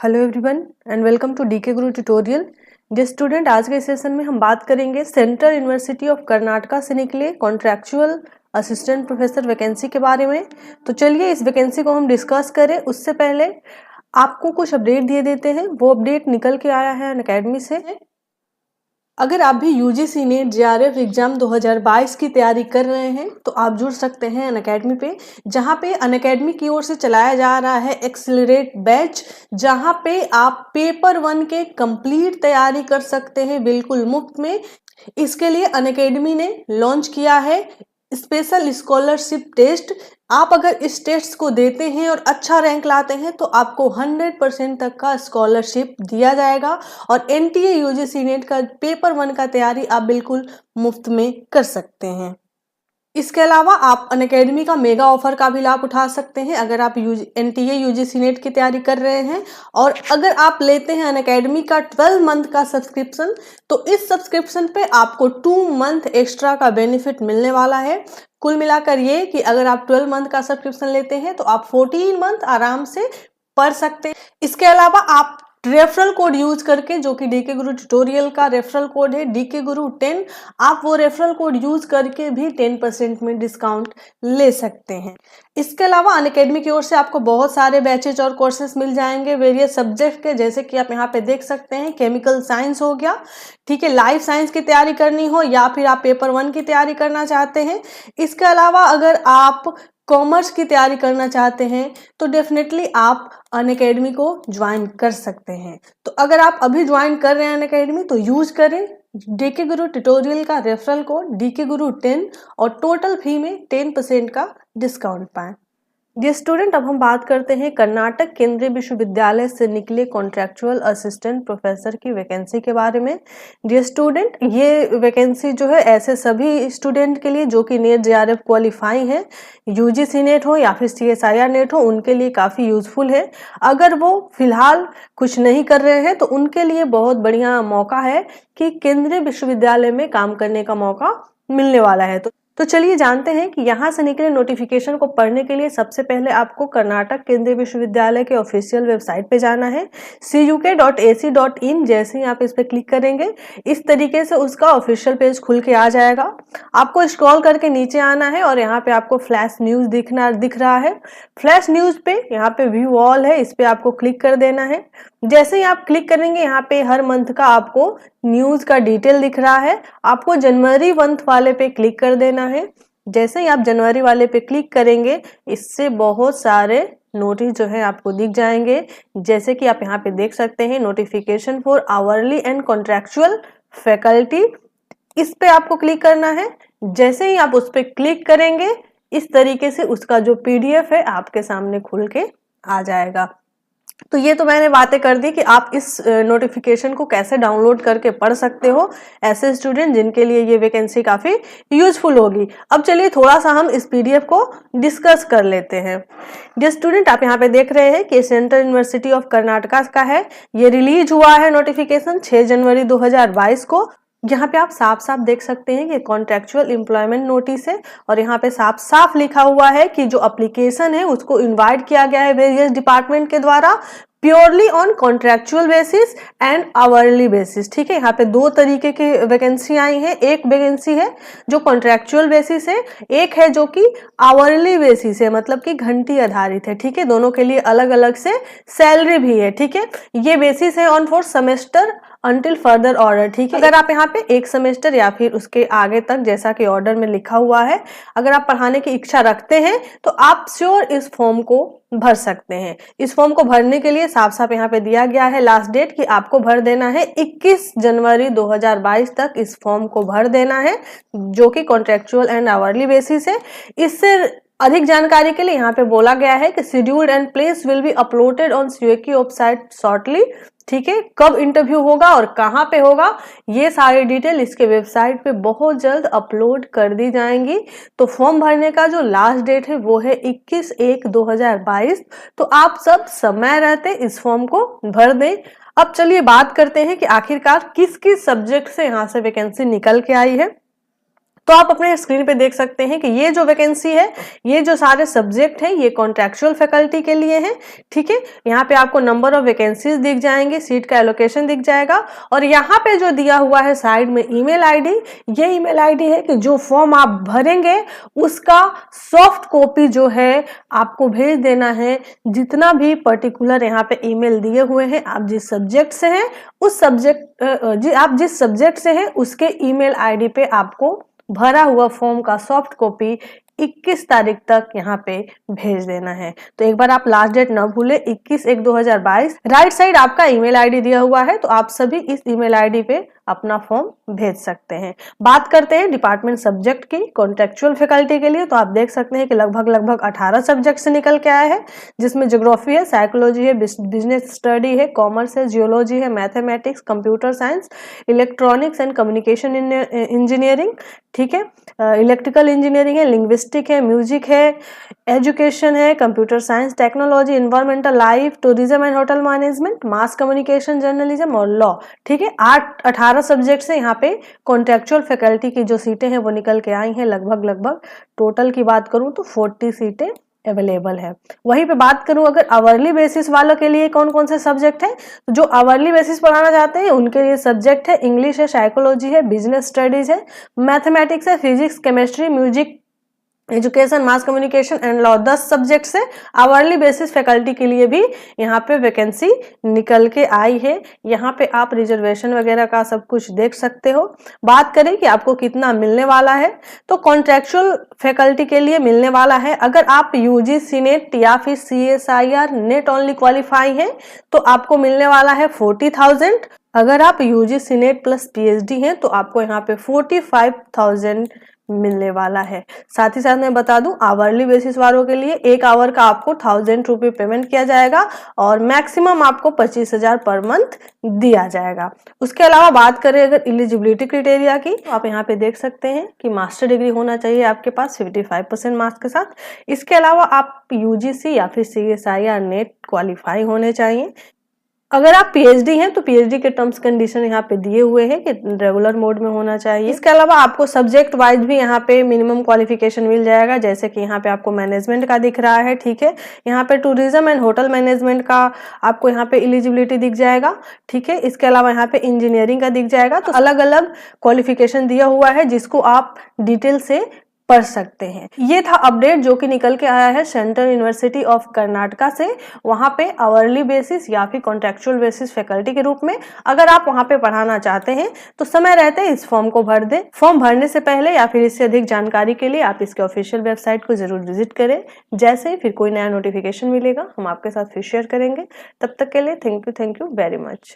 Hello everyone and welcome to DK Guru tutorial. Dear student, आज के session में हम बात करेंगे सेंट्रल यूनिवर्सिटी ऑफ कर्नाटका से निकले कॉन्ट्रैक्चुअल असिस्टेंट प्रोफेसर वैकेंसी के बारे में। तो चलिए इस वैकेंसी को हम डिस्कस करें। उससे पहले आपको कुछ अपडेट दिए देते हैं। वो अपडेट निकल के आया है अनअकैडमी से। अगर आप भी यूजीसी नेट जेआरएफ एग्जाम 2022 की तैयारी कर रहे हैं तो आप जुड़ सकते हैं अनअकैडमी पे, जहां पे अनअकैडमी की ओर से चलाया जा रहा है एक्सेलरेट बैच, जहां पे आप पेपर 1 के कंप्लीट तैयारी कर सकते हैं बिल्कुल मुफ्त में। इसके लिए अनअकैडमी ने लॉन्च किया है स्पेशल स्कॉलरशिप टेस्ट। आप अगर इस टेस्ट को देते हैं और अच्छा रैंक लाते हैं तो आपको 100% तक का स्कॉलरशिप दिया जाएगा और एनटीए यूजीसी नेट का पेपर 1 का तैयारी आप बिल्कुल मुफ्त में कर सकते हैं। इसके अलावा आप अनअकैडमी का मेगा ऑफर का भी लाभ उठा सकते हैं अगर आप एनटीए यूजीसी नेट की तैयारी कर रहे हैं। और अगर आप लेते हैं अनअकैडमी का 12 मंथ का सब्सक्रिप्शन तो इस सब्सक्रिप्शन पे आपको 2 मंथ एक्स्ट्रा का बेनिफिट मिलने वाला है। कुल मिलाकर ये कि अगर आप 12 मंथ का सब्सक्रिप्शन लेते हैं तो आप 14 मंथ आराम से पढ़ सकते हैं। इसके अलावा आप रेफरल कोड यूज करके, जो कि डीके गुरु ट्यूटोरियल का रेफरल कोड है डीके गुरु 10, आप वो रेफरल कोड यूज करके भी 10% में डिस्काउंट ले सकते हैं। इसके अलावा अनअकैडमी की ओर से आपको बहुत सारे बैचेज और कोर्सेज मिल जाएंगे वेरियस सब्जेक्ट के, जैसे कि आप यहाँ पे देख सकते हैं केमिकल साइंस हो गया, ठीक है, लाइफ साइंस की तैयारी करनी हो या फिर आप पेपर 1 की तैयारी करना चाहते हैं। इसके अलावा अगर आप कॉमर्स की तैयारी करना चाहते हैं तो डेफिनेटली आप अनअकैडमी को ज्वाइन कर सकते हैं। तो अगर आप अभी ज्वाइन कर रहे हैं अनअकैडमी तो यूज करें डीके गुरु ट्यूटोरियल का रेफरल कोड डीके गुरु 10 और टोटल फी में 10% का डिस्काउंट पाएं। डियर स्टूडेंट, अब हम बात करते हैं कर्नाटक केंद्रीय विश्वविद्यालय से निकले कॉन्ट्रैक्चुअल असिस्टेंट प्रोफेसर की वैकेंसी के बारे में। डियर स्टूडेंट, ये वैकेंसी जो है ऐसे सभी स्टूडेंट के लिए जो कि नेट जेआरएफ क्वालिफाई है, यूजीसी नेट हो या फिर सीएसआईआर नेट हो, उनके लिए काफ़ी यूजफुल है। अगर वो फिलहाल कुछ नहीं कर रहे हैं तो उनके लिए बहुत बढ़िया मौका है कि केंद्रीय विश्वविद्यालय में काम करने का मौका मिलने वाला है। तो चलिए जानते हैं कि यहाँ से निकले नोटिफिकेशन को पढ़ने के लिए सबसे पहले आपको कर्नाटक केंद्रीय विश्वविद्यालय के ऑफिशियल वेबसाइट पे जाना है cuk.ac.in। जैसे ही आप इस पे क्लिक करेंगे इस तरीके से उसका ऑफिशियल पेज खुल के आ जाएगा। आपको स्क्रॉल करके नीचे आना है और यहाँ पे आपको फ्लैश न्यूज दिख रहा है। फ्लैश न्यूज पे यहाँ पे व्यू ऑल है, इस पे आपको क्लिक कर देना है। जैसे ही आप क्लिक करेंगे यहाँ पे हर मंथ का आपको न्यूज का डिटेल दिख रहा है। आपको जनवरी मंथ वाले पे क्लिक कर देना है। जैसे ही आप जनवरी वाले पे क्लिक करेंगे इससे बहुत सारे नोटिस जो है आपको दिख जाएंगे, जैसे कि आप यहाँ पे देख सकते हैं notification for hourly and contractual faculty. इस पे आपको क्लिक करना है। जैसे ही आप उस पे क्लिक करेंगे इस तरीके से उसका जो पीडीएफ है आपके सामने खुल के आ जाएगा। तो ये तो मैंने बातें कर दी कि आप इस नोटिफिकेशन को कैसे डाउनलोड करके पढ़ सकते हो, ऐसे स्टूडेंट जिनके लिए ये वैकेंसी काफी यूजफुल होगी। अब चलिए थोड़ा सा हम इस पीडीएफ को डिस्कस कर लेते हैं। डियर स्टूडेंट, आप यहाँ पे देख रहे हैं कि सेंट्रल यूनिवर्सिटी ऑफ कर्नाटका का है। ये रिलीज हुआ है नोटिफिकेशन 6 जनवरी 2022 को। यहाँ पे आप साफ साफ देख सकते हैं कि कॉन्ट्रैक्चुअल एम्प्लॉयमेंट नोटिस है और यहाँ पे साफ साफ लिखा हुआ है कि जो एप्लीकेशन है उसको इनवाइट किया गया है वेरियस डिपार्टमेंट के द्वारा purely on contractual basis and hourly basis. ठीक है, यहाँ पे 2 तरीके की वैकेंसी आई है। एक वैकेंसी है जो कॉन्ट्रैक्चुअल बेसिस है, एक है जो कि आवरली बेसिस है, मतलब कि घंटी आधारित है। ठीक है, दोनों के लिए अलग अलग से सैलरी भी है। ठीक है, ये बेसिस है on for semester until further order. ठीक है, अगर आप यहाँ पे 1 सेमेस्टर या फिर उसके आगे तक, जैसा कि ऑर्डर में लिखा हुआ है, अगर आप पढ़ाने की इच्छा रखते हैं तो आप श्योर इस फॉर्म को भर सकते हैं। इस फॉर्म को भरने के लिए साफ साफ यहाँ पे दिया गया है लास्ट डेट कि आपको भर देना है 21 जनवरी 2022 तक इस फॉर्म को भर देना है, जो कि कॉन्ट्रैक्चुअल एंड आवरली बेसिस है। इससे अधिक जानकारी के लिए यहाँ पे बोला गया है कि scheduled and place will be uploaded on सीयूकी वेबसाइट शॉर्टली। ठीक है, कब इंटरव्यू होगा और कहाँ पे होगा ये सारी डिटेल इसके वेबसाइट पे बहुत जल्द अपलोड कर दी जाएंगी। तो फॉर्म भरने का जो लास्ट डेट है वो है 21/1/2022। तो आप सब समय रहते इस फॉर्म को भर दें। अब चलिए बात करते हैं कि आखिरकार किस किस सब्जेक्ट से यहाँ से वैकेंसी निकल के आई है। तो आप अपने स्क्रीन पे देख सकते हैं कि ये जो वैकेंसी है, ये जो सारे सब्जेक्ट हैं, ये कॉन्ट्रेक्चुअल फैकल्टी के लिए हैं। ठीक है, यहाँ पे आपको नंबर ऑफ वैकेंसीज दिख जाएंगे, सीट का एलोकेशन दिख जाएगा, और यहाँ पे जो दिया हुआ है साइड में ईमेल आईडी, ये ईमेल आईडी है कि जो फॉर्म आप भरेंगे उसका सॉफ्ट कॉपी जो है आपको भेज देना है। जितना भी पर्टिकुलर यहाँ पे ईमेल दिए हुए हैं, आप जिस सब्जेक्ट से हैं उस सब्जेक्ट आप जिस सब्जेक्ट से हैं उसके ईमेल आईडी पे आपको भरा हुआ फॉर्म का सॉफ्ट कॉपी 21 तारीख तक यहाँ पे भेज देना है। तो एक बार आप लास्ट डेट न भूले, 21/1/2022। राइट साइड आपका ईमेल आईडी दिया हुआ है, तो आप सभी इस ईमेल आईडी पे अपना फॉर्म भेज सकते हैं। बात करते हैं डिपार्टमेंट सब्जेक्ट की कॉन्ट्रेक्चुअल फैकल्टी के लिए, तो आप देख सकते हैं कि लगभग 18 सब्जेक्ट से निकल के आए हैं, जिसमें ज्योग्राफी है, साइकोलॉजी है, बिजनेस स्टडी है, कॉमर्स है, जियोलॉजी है, mathematics, computer science, electronics and communication engineering, ठीक है, इलेक्ट्रिकल इंजीनियरिंग है, लिंग्विस्टिक है, म्यूजिक है, एजुकेशन है, computer science, technology, environmental life, tourism and hotel management, mass communication, journalism और लॉ। ठीक है, 18 सब्जेक्ट से यहाँ पे कॉन्ट्रेक्चुअल फैकल्टी की जो सीटें हैं वो निकल के आई हैं। लगभग टोटल की बात करूं तो 40 सीटें अवेलेबल है। वहीं पे बात करूं अगर आवरली बेसिस वालों के लिए कौन कौन से सब्जेक्ट हैं, तो जो आवरली बेसिस पढ़ाना चाहते हैं उनके लिए सब्जेक्ट है इंग्लिश है, साइकोलॉजी है, बिजनेस स्टडीज है, मैथमेटिक्स है, physics, chemistry, music, education, mass communication and law. 10 subject से आवरली बेसिस फैकल्टी के लिए भी यहाँ पे वैकेंसी निकल के आई है। यहाँ पे आप रिजर्वेशन वगैरह का सब कुछ देख सकते हो। बात करें कि आपको कितना मिलने वाला है, तो कॉन्ट्रेक्चुअल फैकल्टी के लिए मिलने वाला है, अगर आप यूजीसी नेट या फिर CSIR नेट ओनली क्वालिफाई हैं तो आपको मिलने वाला है 40,000। अगर आप यूजीसी नेट प्लस PhD हैं तो आपको यहाँ पे 45,000 मिलने वाला है। साथ ही साथ मैं बता दूं, आवरली बेसिस वालों के लिए 1 आवर का आपको 1000 रुपये पेमेंट किया जाएगा और मैक्सिमम आपको 25,000 पर मंथ दिया जाएगा। उसके अलावा बात करें अगर एलिजिबिलिटी क्राइटेरिया की, तो आप यहाँ पे देख सकते हैं कि मास्टर डिग्री होना चाहिए आपके पास 55% मार्क्स के साथ। इसके अलावा आप UGC या फिर CSIR नेट क्वालिफाई होने चाहिए। अगर आप PhD हैं तो PhD के टर्म्स कंडीशन यहाँ पे दिए हुए हैं कि रेगुलर मोड में होना चाहिए। इसके अलावा आपको सब्जेक्ट वाइज भी यहाँ पे मिनिमम क्वालिफिकेशन मिल जाएगा, जैसे कि यहाँ पे आपको मैनेजमेंट का दिख रहा है, ठीक है, यहाँ पे टूरिज्म एंड होटल मैनेजमेंट का आपको यहाँ पे एलिजिबिलिटी दिख जाएगा, ठीक है। इसके अलावा यहाँ पे इंजीनियरिंग का दिख जाएगा। तो अलग अलग क्वालिफिकेशन दिया हुआ है जिसको आप डिटेल से पढ़ सकते हैं। ये था अपडेट जो कि निकल के आया है सेंट्रल यूनिवर्सिटी ऑफ कर्नाटका से। वहां पे आवरली बेसिस या फिर कॉन्ट्रेक्चुअल बेसिस फैकल्टी के रूप में अगर आप वहां पे पढ़ाना चाहते हैं तो समय रहते इस फॉर्म को भर दें। फॉर्म भरने से पहले या फिर इससे अधिक जानकारी के लिए आप इसके ऑफिशियल वेबसाइट को जरूर विजिट करें। जैसे ही फिर कोई नया नोटिफिकेशन मिलेगा हम आपके साथ फिर शेयर करेंगे। तब तक के लिए थैंक यू वेरी मच।